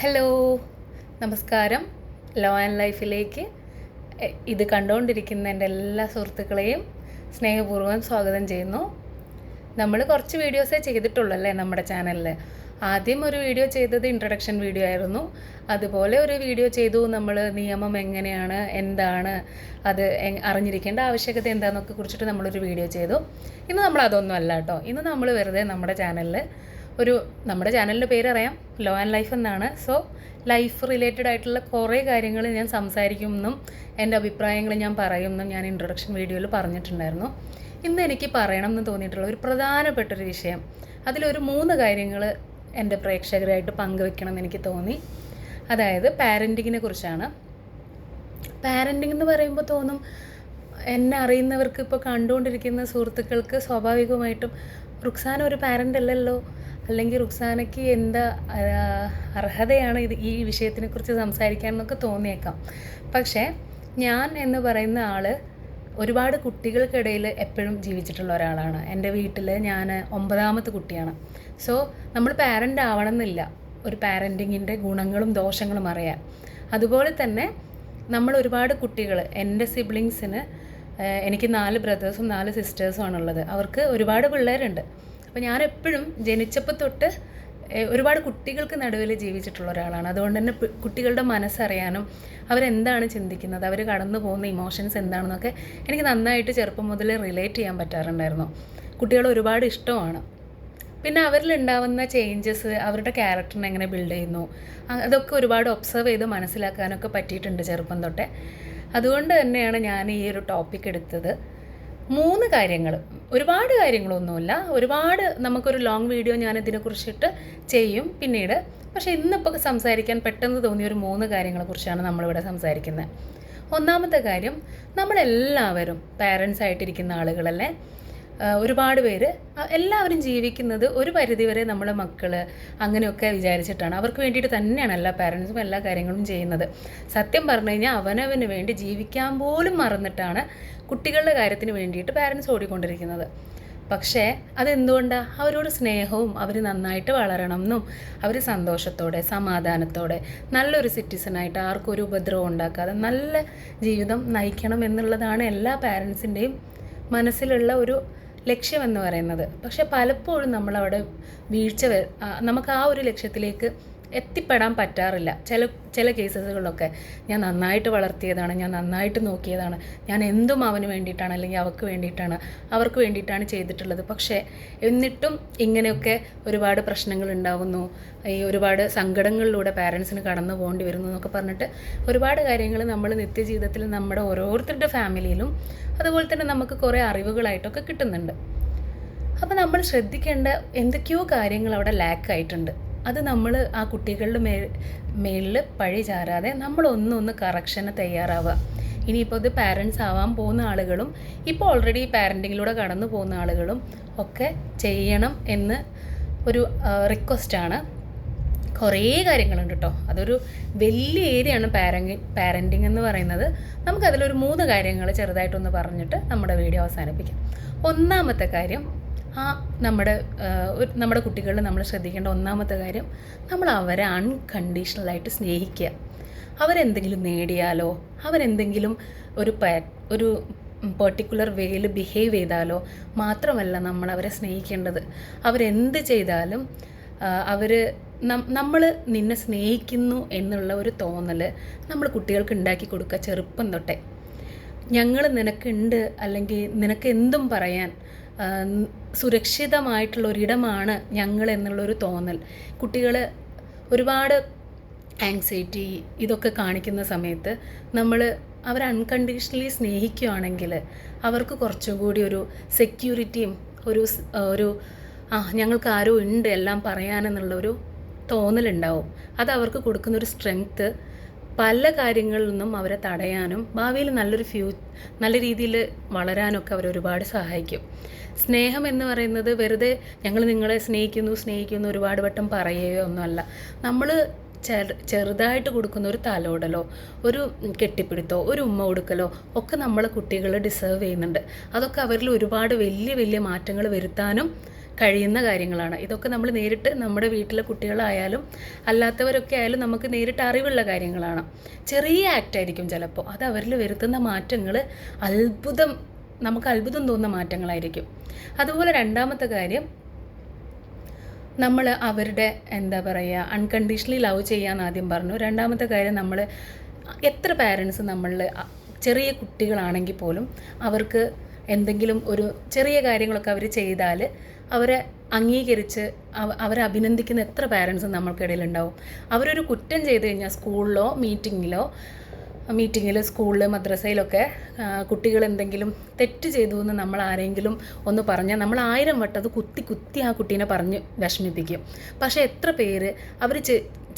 Hello, നമസ്കാരം. Law and ലൈഫിലേക്ക് ഇത് കണ്ടുകൊണ്ടിരിക്കുന്ന എൻ്റെ എല്ലാ സുഹൃത്തുക്കളെയും സ്നേഹപൂർവ്വം സ്വാഗതം ചെയ്യുന്നു. നമ്മൾ കുറച്ച് വീഡിയോസേ ചെയ്തിട്ടുള്ളൂ അല്ലേ നമ്മുടെ ചാനലിൽ. ആദ്യം ഒരു വീഡിയോ ചെയ്തത് ഇൻട്രൊഡക്ഷൻ വീഡിയോ ആയിരുന്നു. അതുപോലെ ഒരു വീഡിയോ ചെയ്തു നമ്മൾ നിയമം എങ്ങനെയാണ്, എന്താണ്, അത് അറിഞ്ഞിരിക്കേണ്ട ആവശ്യകത എന്താണെന്നൊക്കെ കുറിച്ചിട്ട് നമ്മളൊരു വീഡിയോ ചെയ്തു. ഇന്ന് നമ്മൾ അതൊന്നും അല്ല കേട്ടോ. ഇന്ന് നമ്മൾ വെറുതെ നമ്മുടെ ചാനലിൽ നമ്മുടെ ചാനലിൻ്റെ പേരറിയാം, ലോ ആൻഡ് ലൈഫ് എന്നാണ്. സോ ലൈഫ് റിലേറ്റഡ് ആയിട്ടുള്ള കുറേ കാര്യങ്ങൾ ഞാൻ സംസാരിക്കുമെന്നും എൻ്റെ അഭിപ്രായങ്ങൾ ഞാൻ പറയുമെന്നും ഞാൻ ഇൻട്രൊഡക്ഷൻ വീഡിയോയിൽ പറഞ്ഞിട്ടുണ്ടായിരുന്നു. ഇന്ന് എനിക്ക് പറയണം എന്ന് തോന്നിയിട്ടുള്ള ഒരു പ്രധാനപ്പെട്ടൊരു വിഷയം, അതിലൊരു 3 കാര്യങ്ങൾ എൻ്റെ പ്രേക്ഷകരായിട്ട് പങ്കുവെക്കണം എന്ന് എനിക്ക് തോന്നി. അതായത് പാരൻറ്റിങ്ങിനെ കുറിച്ചാണ്. പാരൻറ്റിങ് എന്ന് പറയുമ്പോൾ തോന്നും, എന്നെ അറിയുന്നവർക്ക്, ഇപ്പോൾ കണ്ടുകൊണ്ടിരിക്കുന്ന സുഹൃത്തുക്കൾക്ക് സ്വാഭാവികമായിട്ടും റുക്സാന ഒരു പാരൻ്റ് അല്ലല്ലോ, അല്ലെങ്കിൽ റുക്സാനയ്ക്ക് എന്താ അർഹതയാണ് ഈ വിഷയത്തിനെക്കുറിച്ച് സംസാരിക്കാൻ എന്നൊക്കെ തോന്നിയേക്കാം. പക്ഷേ ഞാൻ എന്ന് പറയുന്ന ആൾ ഒരുപാട് കുട്ടികൾക്കിടയിൽ എപ്പോഴും ജീവിച്ചിട്ടുള്ള ഒരാളാണ്. എൻ്റെ വീട്ടിൽ ഞാൻ 9ാമത്തെ കുട്ടിയാണ്. സോ നമ്മൾ പാരൻ്റ് ആവണമെന്നില്ല ഒരു പാരൻറ്റിങ്ങിൻ്റെ ഗുണങ്ങളും ദോഷങ്ങളും അറിയാൻ. അതുപോലെ തന്നെ നമ്മൾ ഒരുപാട് കുട്ടികൾ, എൻ്റെ സിബ്ലിങ്സിന്, എനിക്ക് 4 ബ്രദേഴ്സും 4 സിസ്റ്റേഴ്സും ആണുള്ളത്. അവർക്ക് ഒരുപാട് പിള്ളേരുണ്ട്. അപ്പോൾ ഞാനെപ്പോഴും ജനിച്ചപ്പോൾ തൊട്ട് ഒരുപാട് കുട്ടികൾക്ക് നടുവിൽ ജീവിച്ചിട്ടുള്ള ഒരാളാണ്. അതുകൊണ്ട് തന്നെ കുട്ടികളുടെ മനസ്സറിയാനും അവരെന്താണ് ചിന്തിക്കുന്നത്, അവർ കടന്നു പോകുന്ന ഇമോഷൻസ് എന്താണെന്നൊക്കെ എനിക്ക് നന്നായിട്ട് ചെറുപ്പം മുതൽ റിലേറ്റ് ചെയ്യാൻ പറ്റാറുണ്ടായിരുന്നു. കുട്ടികൾ ഒരുപാട് ഇഷ്ടമാണ്. പിന്നെ അവരിലുണ്ടാവുന്ന ചേഞ്ചസ്, അവരുടെ ക്യാരക്ടറിനെ എങ്ങനെ ബിൽഡ് ചെയ്യുന്നു, അതൊക്കെ ഒരുപാട് ഒബ്സർവ് ചെയ്ത് മനസ്സിലാക്കാനൊക്കെ പറ്റിയിട്ടുണ്ട് ചെറുപ്പം തൊട്ടേ. അതുകൊണ്ട് തന്നെയാണ് ഞാൻ ഈ ഒരു ടോപ്പിക് എടുത്തത്. 3 കാര്യങ്ങൾ, ഒരുപാട് കാര്യങ്ങളൊന്നുമില്ല, ഒരുപാട് നമുക്കൊരു ലോങ് വീഡിയോ ഞാൻ ഇതിനെക്കുറിച്ചിട്ട് ചെയ്യും പിന്നീട്. പക്ഷേ ഇന്നിപ്പോൾ സംസാരിക്കാൻ പെട്ടെന്ന് തോന്നിയ ഒരു 3 കാര്യങ്ങളെക്കുറിച്ചാണ് നമ്മളിവിടെ സംസാരിക്കുന്നത്. ഒന്നാമത്തെ കാര്യം, നമ്മളെല്ലാവരും പാരൻസ് ആയിട്ടിരിക്കുന്ന ആളുകളല്ലേ, ഒരുപാട് പേര്, എല്ലാവരും ജീവിക്കുന്നത് ഒരു പരിധിവരെ നമ്മളെ മക്കൾ അങ്ങനെയൊക്കെ വിചാരിച്ചിട്ടാണ്. അവർക്ക് വേണ്ടിയിട്ട് തന്നെയാണ് എല്ലാ പാരൻസും എല്ലാ കാര്യങ്ങളും ചെയ്യുന്നത്. സത്യം പറഞ്ഞു കഴിഞ്ഞാൽ അവനവന് വേണ്ടി ജീവിക്കാൻ പോലും മറന്നിട്ടാണ് കുട്ടികളുടെ കാര്യത്തിന് വേണ്ടിയിട്ട് പാരൻസ് ഓടിക്കൊണ്ടിരിക്കുന്നത്. പക്ഷേ അതെന്തുകൊണ്ടാണ്? അവരോട് സ്നേഹവും അവർ നന്നായിട്ട് വളരണം എന്നും അവർ സന്തോഷത്തോടെ സമാധാനത്തോടെ നല്ലൊരു സിറ്റിസണായിട്ട് ആർക്കും ഒരു ഉപദ്രവം ഉണ്ടാക്കാതെ നല്ല ജീവിതം നയിക്കണം എന്നുള്ളതാണ് എല്ലാ പാരൻസിൻ്റെയും മനസ്സിലുള്ള ഒരു ലക്ഷ്യമെന്ന് പറയുന്നത്. പക്ഷെ പലപ്പോഴും നമ്മളവിടെ നമുക്ക് ആ ഒരു ലക്ഷ്യത്തിലേക്ക് എത്തിപ്പെടാൻ പറ്റാറില്ല. ചില കേസുകളിലൊക്കെ ഞാൻ നന്നായിട്ട് വളർത്തിയതാണ്, ഞാൻ നന്നായിട്ട് നോക്കിയതാണ്, ഞാൻ എന്തും അവന് വേണ്ടിയിട്ടാണ് അല്ലെങ്കിൽ അവർക്ക് വേണ്ടിയിട്ടാണ് ചെയ്തിട്ടുള്ളത്. പക്ഷേ എന്നിട്ടും ഇങ്ങനെയൊക്കെ ഒരുപാട് പ്രശ്നങ്ങൾ ഉണ്ടാവുന്നു, ഈ ഒരുപാട് സങ്കടങ്ങളിലൂടെ പാരൻസിന് കടന്നു പോകേണ്ടി വരുന്നു എന്നൊക്കെ പറഞ്ഞിട്ട് ഒരുപാട് കാര്യങ്ങൾ നമ്മൾ നിത്യജീവിതത്തിൽ നമ്മുടെ ഓരോരുത്തരുടെ ഫാമിലിയിലും അതുപോലെ തന്നെ നമുക്ക് കുറേ അറിവുകളായിട്ടൊക്കെ കിട്ടുന്നുണ്ട്. അപ്പോൾ നമ്മൾ ശ്രദ്ധിക്കേണ്ട എന്തൊക്കെയോ കാര്യങ്ങൾ അവിടെ ലാക്കായിട്ടുണ്ട്. അത് നമ്മൾ ആ കുട്ടികളുടെ മേലിൽ പഴി ചാരാതെ നമ്മളൊന്ന് കറക്ഷന് തയ്യാറാവുക. ഇനിയിപ്പോൾ ഇത് പാരൻസ് ആവാൻ പോകുന്ന ആളുകളും ഇപ്പോൾ ഓൾറെഡി പാരൻറ്റിങ്ങിലൂടെ കടന്നു പോകുന്ന ആളുകളും ഒക്കെ ചെയ്യണം എന്ന് ഒരു റിക്വസ്റ്റാണ്. കുറേ കാര്യങ്ങളുണ്ട് കേട്ടോ. അതൊരു വലിയ ഏരിയയാണ് പാരൻറ്റിങ് എന്ന് പറയുന്നത്. നമുക്കതിലൊരു 3 കാര്യങ്ങൾ ചെറുതായിട്ടൊന്ന് പറഞ്ഞിട്ട് നമ്മുടെ വീഡിയോ അവസാനിപ്പിക്കാം. ഒന്നാമത്തെ കാര്യം, നമ്മുടെ കുട്ടികളിൽ നമ്മൾ ശ്രദ്ധിക്കേണ്ട ഒന്നാമത്തെ കാര്യം, നമ്മൾ അവരെ അൺകണ്ടീഷണലായിട്ട് സ്നേഹിക്കുക. അവരെന്തെങ്കിലും നേടിയാലോ, അവരെന്തെങ്കിലും ഒരു പെർട്ടിക്കുലർ വേയിൽ ബിഹേവ് ചെയ്താലോ മാത്രമല്ല നമ്മൾ അവരെ സ്നേഹിക്കേണ്ടത്. അവരെന്ത് ചെയ്താലും നമ്മൾ നിന്നെ സ്നേഹിക്കുന്നു എന്നുള്ള ഒരു തോന്നൽ നമ്മൾ കുട്ടികൾക്ക് ഉണ്ടാക്കി കൊടുക്കുക ചെറുപ്പം തൊട്ടേ. ഞങ്ങൾ നിനക്കുണ്ട്, അല്ലെങ്കിൽ നിനക്ക് എന്തും പറയാൻ സുരക്ഷിതമായിട്ടുള്ളൊരിടമാണ് ഞങ്ങൾ എന്നുള്ളൊരു തോന്നൽ. കുട്ടികൾ ഒരുപാട് ആങ്സൈറ്റി ഇതൊക്കെ കാണിക്കുന്ന സമയത്ത് നമ്മൾ അവരെ അൺകണ്ടീഷണലി സ്നേഹിക്കുകയാണെങ്കിൽ അവർക്ക് കുറച്ചും കൂടി ഒരു സെക്യൂരിറ്റിയും ഒരു ഞങ്ങൾക്ക് ആരോ ഉണ്ട് എല്ലാം പറയാനെന്നുള്ളൊരു തോന്നലുണ്ടാവും. അത് അവർക്ക് കൊടുക്കുന്നൊരു സ്ട്രെങ്ത്ത് പല കാര്യങ്ങളിൽ നിന്നും അവരെ തടയാനും ഭാവിയിൽ നല്ല രീതിയിൽ വളരാനൊക്കെ അവരൊരുപാട് സഹായിക്കും. സ്നേഹം എന്ന് പറയുന്നത് വെറുതെ ഞങ്ങൾ നിങ്ങളെ സ്നേഹിക്കുന്നു ഒരുപാട് വട്ടം പറയുകയോ ഒന്നുമല്ല. നമ്മൾ ചെറുതായിട്ട് കൊടുക്കുന്ന ഒരു തലോടലോ ഒരു കെട്ടിപ്പിടുത്തോ ഒരു ഉമ്മ കൊടുക്കലോ ഒക്കെ നമ്മളെ കുട്ടികൾ ഡിസേർവ് ചെയ്യുന്നുണ്ട്. അതൊക്കെ അവരിൽ ഒരുപാട് വലിയ മാറ്റങ്ങൾ വരുത്താനും കഴിയുന്ന കാര്യങ്ങളാണ്. ഇതൊക്കെ നമ്മൾ നേരിട്ട് നമ്മുടെ വീട്ടിലെ കുട്ടികളായാലും അല്ലാത്തവരൊക്കെ ആയാലും നമുക്ക് നേരിട്ട് അറിവുള്ള കാര്യങ്ങളാണ്. ചെറിയ ആക്റ്റായിരിക്കും ചിലപ്പോൾ, അത് അവരിൽ വരുത്തുന്ന മാറ്റങ്ങൾ നമുക്ക് അത്ഭുതം തോന്നുന്ന മാറ്റങ്ങളായിരിക്കും. അതുപോലെ രണ്ടാമത്തെ കാര്യം, നമ്മൾ അവരുടെ അൺകണ്ടീഷണലി ലവ് ചെയ്യാമെന്ന് ആദ്യം പറഞ്ഞു. രണ്ടാമത്തെ കാര്യം, നമ്മൾ എത്ര പാരൻസ് ചെറിയ കുട്ടികളാണെങ്കിൽ പോലും അവർക്ക് എന്തെങ്കിലും ഒരു ചെറിയ കാര്യങ്ങളൊക്കെ അവർ ചെയ്താൽ അവരെ അംഗീകരിച്ച് അവരെ അഭിനന്ദിക്കുന്ന എത്ര പാരൻസ് നമ്മൾക്കിടയിലുണ്ടാവും. അവരൊരു കുറ്റം ചെയ്ത് കഴിഞ്ഞാൽ സ്കൂളിലോ മീറ്റിങ്ങിൽ സ്കൂളിൽ മദ്രസയിലൊക്കെ കുട്ടികൾ എന്തെങ്കിലും തെറ്റ് ചെയ്തു എന്ന് നമ്മൾ ആരെങ്കിലും ഒന്ന് പറഞ്ഞാൽ നമ്മൾ 1000 വട്ടം അത് കുത്തി ആ കുട്ടീനെ പറഞ്ഞ് വിഷമിപ്പിക്കും. പക്ഷേ എത്ര പേര് അവർ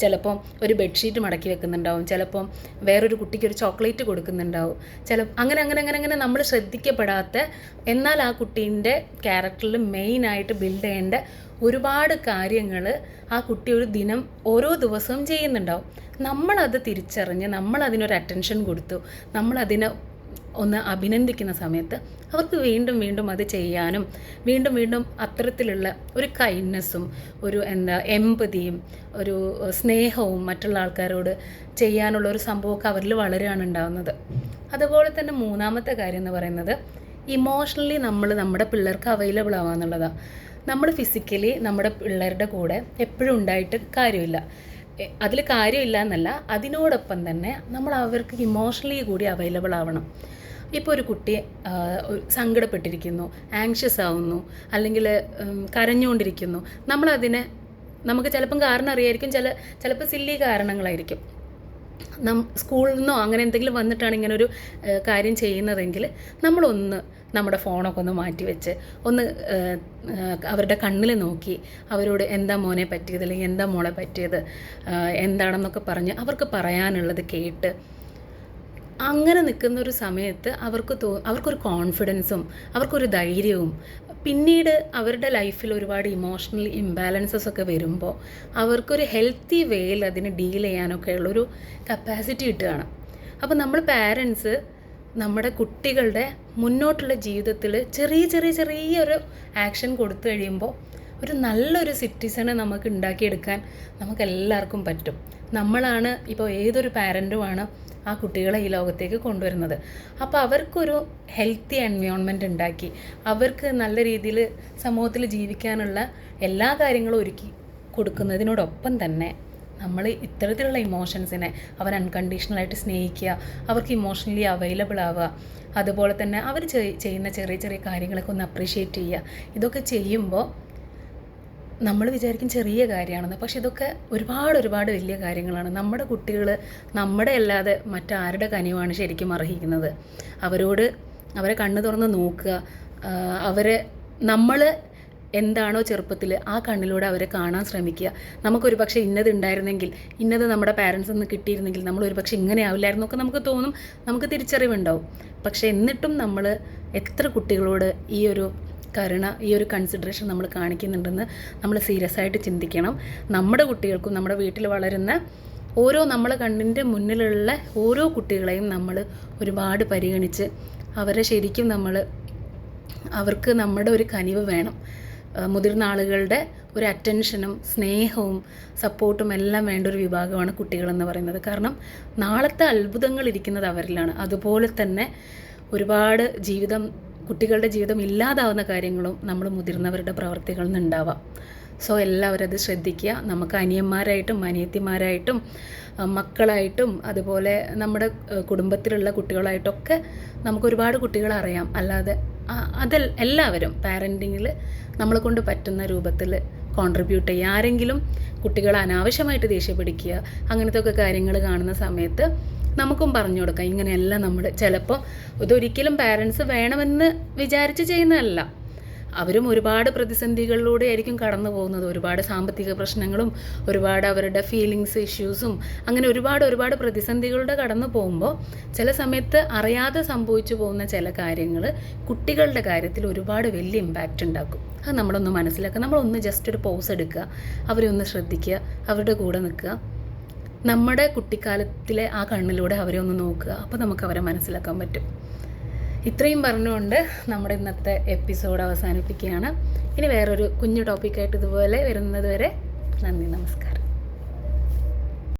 ചിലപ്പം ഒരു ബെഡ്ഷീറ്റ് മടക്കി വെക്കുന്നുണ്ടാവും, ചിലപ്പം വേറൊരു കുട്ടിക്ക് ഒരു ചോക്ലേറ്റ് കൊടുക്കുന്നുണ്ടാവും, അങ്ങനെ നമ്മൾ ശ്രദ്ധിക്കപ്പെടാത്ത എന്നാൽ ആ കുട്ടീൻ്റെ ക്യാരക്ടറിൽ മെയിനായിട്ട് ബിൽഡ് ചെയ്യേണ്ട ഒരുപാട് കാര്യങ്ങൾ ആ കുട്ടി ഓരോ ദിവസവും ചെയ്യുന്നുണ്ടാവും. നമ്മളത് തിരിച്ചറിഞ്ഞ് നമ്മളതിനൊരു അറ്റൻഷൻ കൊടുത്തു നമ്മളതിനെ ഒന്ന് അഭിനന്ദിക്കുന്ന സമയത്ത് അവർക്ക് വീണ്ടും വീണ്ടും അത് ചെയ്യാനും വീണ്ടും അത്തരത്തിലുള്ള ഒരു കൈൻഡ്നെസ്സും ഒരു എമ്പതിയും ഒരു സ്നേഹവും മറ്റുള്ള ആൾക്കാരോട് ചെയ്യാനുള്ള ഒരു സംഭവമൊക്കെ അവരിൽ വളരെയാണ് ഉണ്ടാകുന്നത്. അതുപോലെ തന്നെ മൂന്നാമത്തെ കാര്യം എന്ന് പറയുന്നത്, ഇമോഷണലി നമ്മുടെ പിള്ളേർക്ക് അവൈലബിൾ ആവുക എന്നുള്ളതാണ്. നമ്മൾ ഫിസിക്കലി നമ്മുടെ പിള്ളേരുടെ കൂടെ എപ്പോഴും ഉണ്ടായിട്ട് കാര്യമില്ല. അതിൽ കാര്യമില്ല എന്നല്ല, അതിനോടൊപ്പം തന്നെ നമ്മൾ അവർക്ക് ഇമോഷണലി കൂടി അവൈലബിൾ ആവണം. ഇപ്പോൾ ഒരു കുട്ടി സങ്കടപ്പെട്ടിരിക്കുന്നു, ആങ്ഷ്യസ് ആവുന്നു, അല്ലെങ്കിൽ കരഞ്ഞുകൊണ്ടിരിക്കുന്നു, നമുക്ക് ചിലപ്പം കാരണം അറിയായിരിക്കും, ചിലപ്പോൾ സില്ലി കാരണങ്ങളായിരിക്കും. സ്കൂളിൽ നിന്നോ അങ്ങനെ എന്തെങ്കിലും വന്നിട്ടാണ് ഇങ്ങനൊരു കാര്യം ചെയ്യുന്നതെങ്കിൽ നമ്മളൊന്ന് നമ്മുടെ ഫോണൊക്കെ ഒന്ന് മാറ്റി വെച്ച് ഒന്ന് അവരുടെ കണ്ണിൽ നോക്കി അവരോട് എന്താ മോനെ പറ്റിയത് അല്ലെങ്കിൽ എന്താ മോളെ പറ്റിയത് എന്താണെന്നൊക്കെ പറഞ്ഞ് അവർക്ക് പറയാനുള്ളത് കേട്ട് അങ്ങനെ നിൽക്കുന്നൊരു സമയത്ത് അവർക്കൊരു കോൺഫിഡൻസും അവർക്കൊരു ധൈര്യവും പിന്നീട് അവരുടെ ലൈഫിൽ ഒരുപാട് ഇമോഷണൽ ഇംബാലൻസസ് ഒക്കെ വരുമ്പോൾ അവർക്കൊരു ഹെൽത്തി വേയിൽ അതിനെ ഡീൽ ചെയ്യാനൊക്കെ ഉള്ളൊരു കപ്പാസിറ്റി കിട്ടുകയാണ്. അപ്പോൾ നമ്മൾ പാരൻസ് നമ്മുടെ കുട്ടികളുടെ മുന്നോട്ടുള്ള ജീവിതത്തിൽ ചെറിയൊരു ആക്ഷൻ കൊടുത്തു കഴിയുമ്പോൾ ഒരു നല്ലൊരു സിറ്റിസനെ നമുക്ക് ഉണ്ടാക്കിയെടുക്കാൻ നമുക്കെല്ലാവർക്കും പറ്റും. നമ്മളാണ് ഇപ്പോൾ ഏതൊരു പാരൻറ്റുമാണ് ആ കുട്ടികളെ ഈ ലോകത്തേക്ക് കൊണ്ടുവരുന്നത്. അപ്പോൾ അവർക്കൊരു ഹെൽത്തി എൻവയോൺമെൻറ്റ് ഉണ്ടാക്കി അവർക്ക് നല്ല രീതിയിൽ സമൂഹത്തിൽ ജീവിക്കാനുള്ള എല്ലാ കാര്യങ്ങളും ഒരുക്കി കൊടുക്കുന്നതിനോടൊപ്പം തന്നെ നമ്മൾ ഇത്തരത്തിലുള്ള ഇമോഷൻസിനെ അവർ അൺകണ്ടീഷണലായിട്ട് സ്നേഹിക്കുക, അവർക്ക് ഇമോഷണലി അവൈലബിൾ ആവുക, അതുപോലെ തന്നെ അവർ ചെയ്യുന്ന ചെറിയ കാര്യങ്ങളൊക്കെ ഒന്ന് അപ്രീഷിയേറ്റ് ചെയ്യുക. ഇതൊക്കെ ചെയ്യുമ്പോൾ നമ്മൾ വിചാരിക്കും ചെറിയ കാര്യമാണെന്ന്, പക്ഷെ ഇതൊക്കെ ഒരുപാട് വലിയ കാര്യങ്ങളാണ്. നമ്മുടെ കുട്ടികൾ നമ്മുടെ അല്ലാതെ മറ്റാരുടെ കനിവാണ് ശരിക്കും അർഹിക്കുന്നത്. അവരെ കണ്ണ് തുറന്ന് നോക്കുക, നമ്മൾ എന്താണോ ചെറുപ്പത്തിൽ ആ കണ്ണിലൂടെ അവരെ കാണാൻ ശ്രമിക്കുക. നമുക്കൊരു പക്ഷേ ഇന്നത് ഉണ്ടായിരുന്നെങ്കിൽ, ഇന്നത് നമ്മുടെ പാരൻസ് ഒന്ന് കിട്ടിയിരുന്നെങ്കിൽ നമ്മളൊരു പക്ഷേ ഇങ്ങനെ ആവില്ലായിരുന്നു ഒക്കെ നമുക്ക് തോന്നും, നമുക്ക് തിരിച്ചറിവുണ്ടാവും. പക്ഷേ എന്നിട്ടും നമ്മൾ എത്ര കുട്ടികളോട് ഈ ഒരു കരുണ, ഈ ഒരു കൺസിഡറേഷൻ നമ്മൾ കാണിക്കുന്നുണ്ടെന്ന് നമ്മൾ സീരിയസ് ആയിട്ട് ചിന്തിക്കണം. നമ്മുടെ കുട്ടികൾക്കും നമ്മുടെ വീട്ടിൽ വളരുന്ന നമ്മളെ കണ്ണിൻ്റെ മുന്നിലുള്ള ഓരോ കുട്ടികളെയും നമ്മൾ ഒരുപാട് പരിഗണിച്ച് അവരെ ശരിക്കും അവർക്ക് നമ്മുടെ ഒരു കനിവ് വേണം. മുതിർന്ന ആളുകളുടെ ഒരു അറ്റൻഷനും സ്നേഹവും സപ്പോർട്ടും എല്ലാം വേണ്ട ഒരു വിഭാഗമാണ് കുട്ടികളെന്ന് പറയുന്നത്. കാരണം നാളത്തെ അത്ഭുതങ്ങൾ ഇരിക്കുന്നത് അവരിലാണ്. അതുപോലെ തന്നെ ഒരുപാട് കുട്ടികളുടെ ജീവിതം ഇല്ലാതാവുന്ന കാര്യങ്ങളും നമ്മൾ മുതിർന്നവരുടെ പ്രവർത്തികളിൽ നിന്നുണ്ടാവാം. സോ എല്ലാവരും അത് ശ്രദ്ധിക്കുക. നമുക്ക് അനിയന്മാരായിട്ടും അനിയത്തിമാരായിട്ടും മക്കളായിട്ടും അതുപോലെ നമ്മുടെ കുടുംബത്തിലുള്ള കുട്ടികളായിട്ടൊക്കെ നമുക്കൊരുപാട് കുട്ടികളെ അറിയാം. അല്ലാതെ എല്ലാവരും പാരൻറ്റിങ്ങിൽ നമ്മളെ കൊണ്ട് പറ്റുന്ന രൂപത്തിൽ കോൺട്രിബ്യൂട്ട് ചെയ്യുക. ആരെങ്കിലും കുട്ടികളെ അനാവശ്യമായിട്ട് ദേഷ്യപ്പിടിക്കുക അങ്ങനത്തെ ഒക്കെ കാര്യങ്ങൾ കാണുന്ന സമയത്ത് നമുക്കും പറഞ്ഞു കൊടുക്കാം. ഇങ്ങനെയല്ല ചിലപ്പോൾ ഇതൊരിക്കലും പാരൻസ് വേണമെന്ന് വിചാരിച്ച് ചെയ്യുന്നതല്ല. അവരും ഒരുപാട് പ്രതിസന്ധികളിലൂടെ ആയിരിക്കും കടന്നു പോകുന്നത്. ഒരുപാട് സാമ്പത്തിക പ്രശ്നങ്ങളും ഒരുപാട് അവരുടെ ഫീലിങ്സ് ഇഷ്യൂസും അങ്ങനെ ഒരുപാട് പ്രതിസന്ധികളുടെ കടന്നു പോകുമ്പോൾ ചില സമയത്ത് അറിയാതെ സംഭവിച്ചു പോകുന്ന ചില കാര്യങ്ങൾ കുട്ടികളുടെ കാര്യത്തിൽ ഒരുപാട് വലിയ ഇമ്പാക്റ്റ് ഉണ്ടാക്കും. അത് നമ്മളൊന്ന് മനസ്സിലാക്കുക. നമ്മളൊന്ന് ജസ്റ്റ് ഒരു പോസ് എടുക്കുക, അവരെ ഒന്ന് ശ്രദ്ധിക്കുക, അവരുടെ കൂടെ നിൽക്കുക. നമ്മുടെ കുട്ടിക്കാലത്തിലെ ആ കണ്ണിലൂടെ അവരെ ഒന്ന് നോക്കുക. അപ്പോൾ നമുക്ക് അവരെ മനസ്സിലാക്കാൻ പറ്റും. ഇത്രയും പറഞ്ഞുകൊണ്ട് നമ്മുടെ ഇന്നത്തെ എപ്പിസോഡ് അവസാനിപ്പിക്കുകയാണ്. ഇനി വേറൊരു കുഞ്ഞു ടോപ്പിക്കായിട്ട് ഇതുപോലെ വരുന്നത് വരെ നന്ദി, നമസ്കാരം.